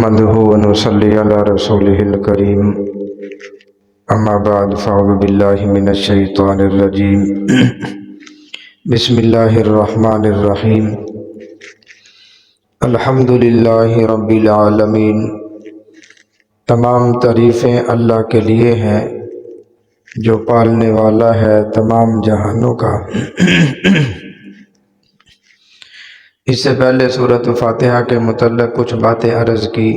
नहमदुहु व नुसल्ली अला रसूलिहिल करीम अम्मा बाद फ़अऊज़ु बिल्लाहि मिनश शैतानिर रजीम बिस्मिल्लाहिर रहमानिर रहीम अल्हम्दुलिल्लाहि रब्बिल आलमीन। तमाम तारीफ़ें अल्लाह के लिए हैं जो पालने वाला है तमाम जहानों का। इससे पहले सूरत फातिहा के मुतल्लिक़ कुछ बातें अर्ज़ की।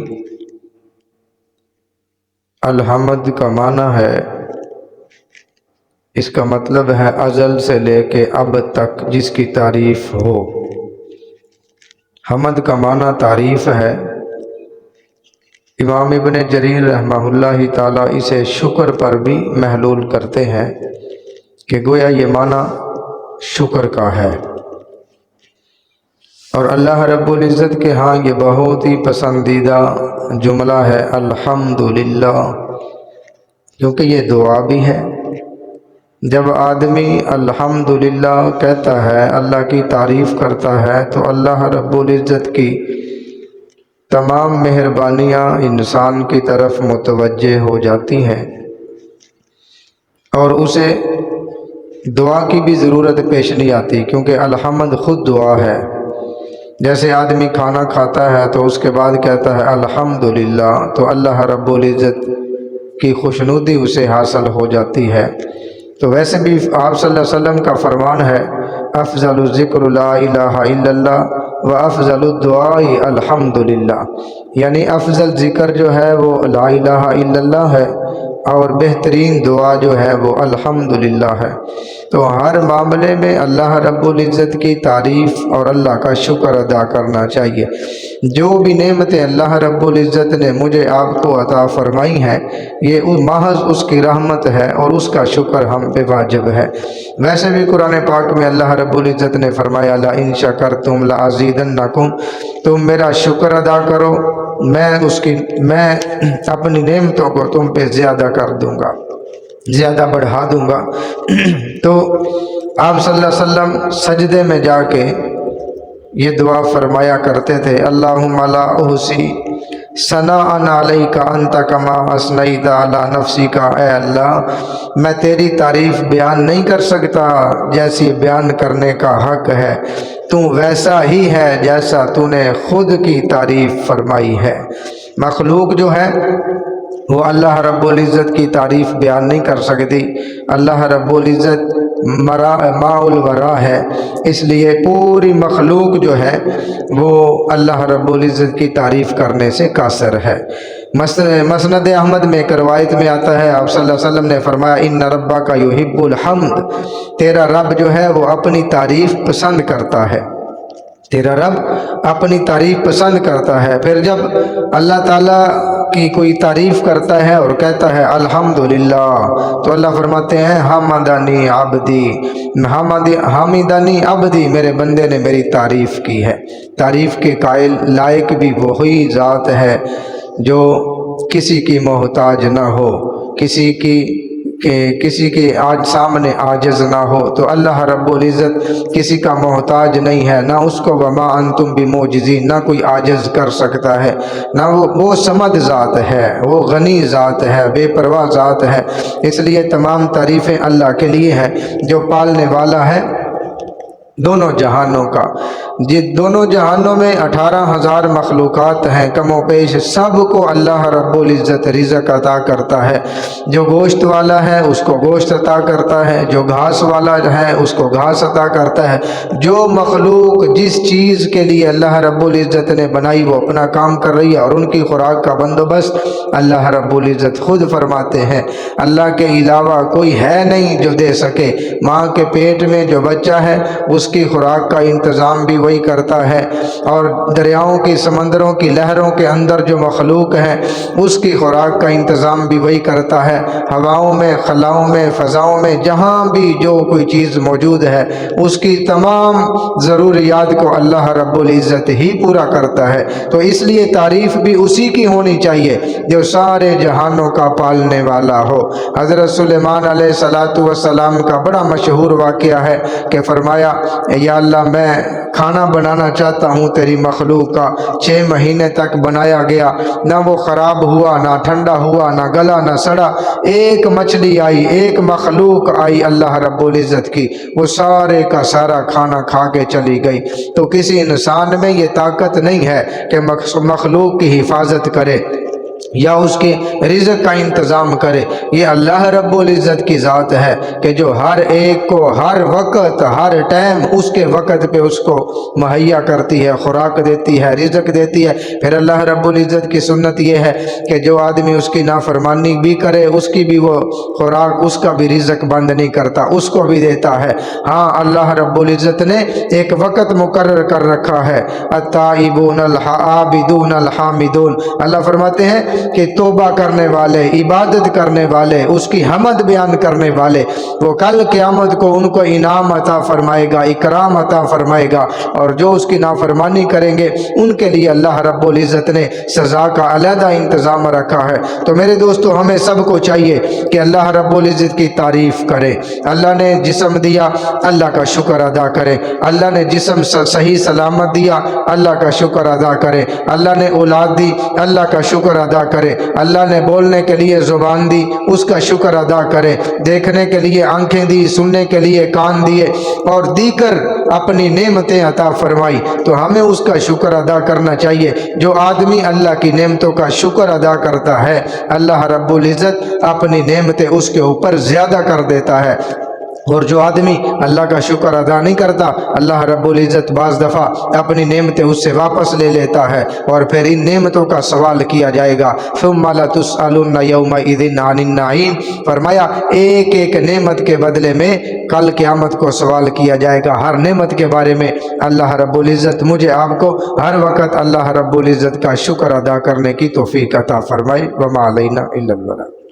अलहमद का माना है, इसका मतलब है अज़ल से लेके अब तक जिसकी तारीफ़ हो। हमद का माना तारीफ़ है। इमाम इब्न जरीर रहमहुल्लाह ताला इसे शुक्र पर भी महलूल करते हैं कि गोया ये माना शुक्र का है। और अल्लाह रब्बुल इज़्ज़त के हाँ ये बहुत ही पसंदीदा जुमला है अल्हम्दुलिल्लाह, क्योंकि ये दुआ भी है। जब आदमी अल्हम्दुलिल्लाह कहता है, अल्लाह की तारीफ़ करता है, तो अल्लाह रब्बुल इज़्ज़त की तमाम मेहरबानियाँ इंसान की तरफ मुतवज्जे हो जाती हैं और उसे दुआ की भी ज़रूरत पेश नहीं आती, क्योंकि अल्हम्द खुद दुआ है। जैसे आदमी खाना खाता है तो उसके बाद कहता है अल्हम्दुलिल्लाह, तो अल्लाह रब्बुल इज़्ज़त की खुशनुदी उसे हासिल हो जाती है। तो वैसे भी आप सल्लल्लाहु अलैहि वसल्लम का फरमान है अफ़ज़लु ज़िक्र ला इलाहा इल्लल्लाह व अफ़ज़लु दुआई अल्हम्दुलिल्लाह, यानी अफ़ज़ल ज़िक्र जो है वो ला इलाहा इल्लल्लाह है और बेहतरीन दुआ जो है वो अल्हम्दुलिल्लाह है। तो हर मामले में अल्लाह रब्बुल इज़्ज़त की तारीफ़ और अल्लाह का शुक्र अदा करना चाहिए। जो भी नेमतें अल्लाह रब्बुल इज़्ज़त ने मुझे आपको अता फरमाई हैं, ये महज उसकी रहमत है और उसका शुक्र हम पे वाजिब है। वैसे भी कुरान पाक में अल्लाह रब्बुल इज़्ज़त ने फरमाया ला इन शकरतुम ला अज़ीदन्नकुम, तुम मेरा शुक्र अदा करो, मैं अपनी नेमतों को तुम पे ज़्यादा कर दूंगा, ज़्यादा बढ़ा दूंगा। तो आप सल्लल्लाहु अलैहि वसल्लम सजदे में जाके ये दुआ फरमाया करते थे अल्लाहुम्मा ला उहसी सनाअन अलैका अंत कमा असनैता अला नफ्सिका, ऐ अल्लाह मैं तेरी तारीफ़ बयान नहीं कर सकता जैसी बयान करने का हक है, तू वैसा ही है जैसा तूने खुद की तारीफ़ फरमाई है। मखलूक जो है वो अल्लाह रब्बुल इज़्ज़त की तारीफ़ बयान नहीं कर सकती। अल्लाह रब्बुल इज़्ज़त माउल वरा है, इसलिए पूरी मखलूक जो है वो अल्लाह रब्बुल इज़्ज़त की तारीफ़ करने से कासर है। मसनद अहमद में एक रवायत में आता है आप सल्लल्लाहु अलैहि वसल्लम ने फरमाया इन्ना रब्बका युहिब्बुल हम्द, तेरा रब जो है वो अपनी तारीफ़ पसंद करता है, तेरा रब अपनी तारीफ़ पसंद करता है। फिर जब अल्लाह ताला की कोई तारीफ़ करता है और कहता है अल्हम्दुलिल्लाह, तो अल्लाह फरमाते हैं हमदानी अब्दी, हामिदानी अब्दी, मेरे बंदे ने मेरी तारीफ़ की है। तारीफ़ के कायल लायक भी वही ज़ात है जो किसी की मोहताज ना हो, किसी के आज सामने आजिज ना हो। तो अल्लाह रब्बुल इज़्ज़त किसी का मोहताज नहीं है, ना उसको वमा अंतुम बिमोजिज़ीन, ना कोई आजिज कर सकता है, ना वो समद ज़ात है, वो गनी ज़ात है, बेपरवाह ज़ात है। इसलिए तमाम तारीफ़ें अल्लाह के लिए हैं जो पालने वाला है दोनों जहानों का। जिन दोनों जहानों में 18,000 मखलूक़ात हैं, कमो पेश सब को अल्लाह रब्बुल इज़्ज़त रिज़्क़ अता करता है। जो गोश्त वाला है उसको गोश्त अता करता है, जो घास वाला है उसको घास अता करता है। जो मखलूक जिस चीज़ के लिए अल्लाह रब्बुल इज़्ज़त ने बनाई वो अपना काम कर रही है और उनकी खुराक का बंदोबस्त अल्लाह रब्बुल इज़्ज़त खुद फरमाते हैं। अल्लाह के अलावा कोई है नहीं जो दे सके। माँ के पेट में जो बच्चा है उसकी खुराक का इंतज़ाम भी वही करता है, और दरियाओं की समंदरों की लहरों के अंदर जो मखलूक है उसकी खुराक का इंतज़ाम भी वही करता है। हवाओं में, खलाओं में, फ़ज़ाओं में जहाँ भी जो कोई चीज़ मौजूद है उसकी तमाम ज़रूरियात को अल्लाह रब्बुल इज़्ज़त ही पूरा करता है। तो इसलिए तारीफ़ भी उसी की होनी चाहिए जो सारे जहानों का पालने वाला हो। हज़रत सुलेमान अलैहिस्सलातु वस्सलाम का बड़ा मशहूर वाक़या है कि फरमाया या अल्लाह मैं खाना खाना बनाना चाहता हूँ तेरी मखलूक का, 6 महीने तक बनाया गया, ना वो ख़राब हुआ, ना ठंडा हुआ, ना गला, ना सड़ा। एक मछली आई, एक मखलूक आई अल्लाह रब्बुल इज़्ज़त की, वो सारे का सारा खाना खा के चली गई। तो किसी इंसान में ये ताकत नहीं है कि मखलूक की हिफाजत करे या उसके रिज़्क़ का इंतज़ाम करे। ये अल्लाह रब्बुल इज़्ज़त की ज़ात है कि जो हर एक को हर वक्त हर टाइम उसके वक्त पे उसको मुहैया करती है, खुराक देती है, रिज़्क़ देती है। फिर अल्लाह रब्बुल इज़्ज़त की सुन्नत ये है कि जो आदमी उसकी नाफरमानी भी करे उसकी भी वो खुराक, उसका भी रिज़्क़ बंद नहीं करता, उसको भी देता है। हाँ, अल्लाह रब्बुल इज़्ज़त ने एक वक्त मुकर्रर कर रखा है, अत्ताइबून अल आबिदून अल हामिदून। अल्लाह फरमाते हैं कि तौबा करने वाले, इबादत करने वाले, उसकी हमद बयान करने वाले, वो कल क़यामत को उनको इनाम अता फरमाएगा, इकराम अता फरमाएगा। और जो उसकी नाफरमानी करेंगे उनके लिए अल्लाह रब्बुल इज़्ज़त ने सज़ा का अलहदा इंतज़ाम रखा है। तो मेरे दोस्तों, हमें सबको चाहिए कि अल्लाह रब्बुल इज़्ज़त की तारीफ़ करें। अल्लाह ने जिस्म दिया, अल्लाह का शुक्र अदा करें। अल्लाह ने जिस्म सही सलामत दिया, अल्लाह का शुक्र अदा करें। अल्लाह ने औलाद दी, अल्लाह का शुक्र अदा करे। अल्लाह ने बोलने के लिए ज़ुबान दी, उसका शुक्र अदा करे। देखने के लिए आंखें दी, सुनने के लिए कान दिए और दीकर अपनी नेमतें अता फरमाई, तो हमें उसका शुक्र अदा करना चाहिए। जो आदमी अल्लाह की नेमतों का शुक्र अदा करता है, अल्लाह रब्बुल इज़्ज़त अपनी नेमतें उसके ऊपर ज़्यादा कर देता है। और जो आदमी अल्लाह का शुक्र अदा नहीं करता, अल्लाह रब्बुल इज़्ज़त बाज़ दफ़ा अपनी नेमतें उससे वापस ले लेता है और फिर इन नेमतों का सवाल किया जाएगा। सुम्मा ला तुसअलुन्ना यौमइज़िन अनिन नईम। फरमाया, एक एक नेमत के बदले में कल क़यामत को सवाल किया जाएगा। हर नेमत के बारे में अल्लाह रब्बुल इज़्ज़त मुझे आपको हर वक्त अल्लाह रब्बुल इज़्ज़त का शुक्र अदा करने की तौफ़ीक़ अता फरमाए। वमा अलैना इल्लल बलाग।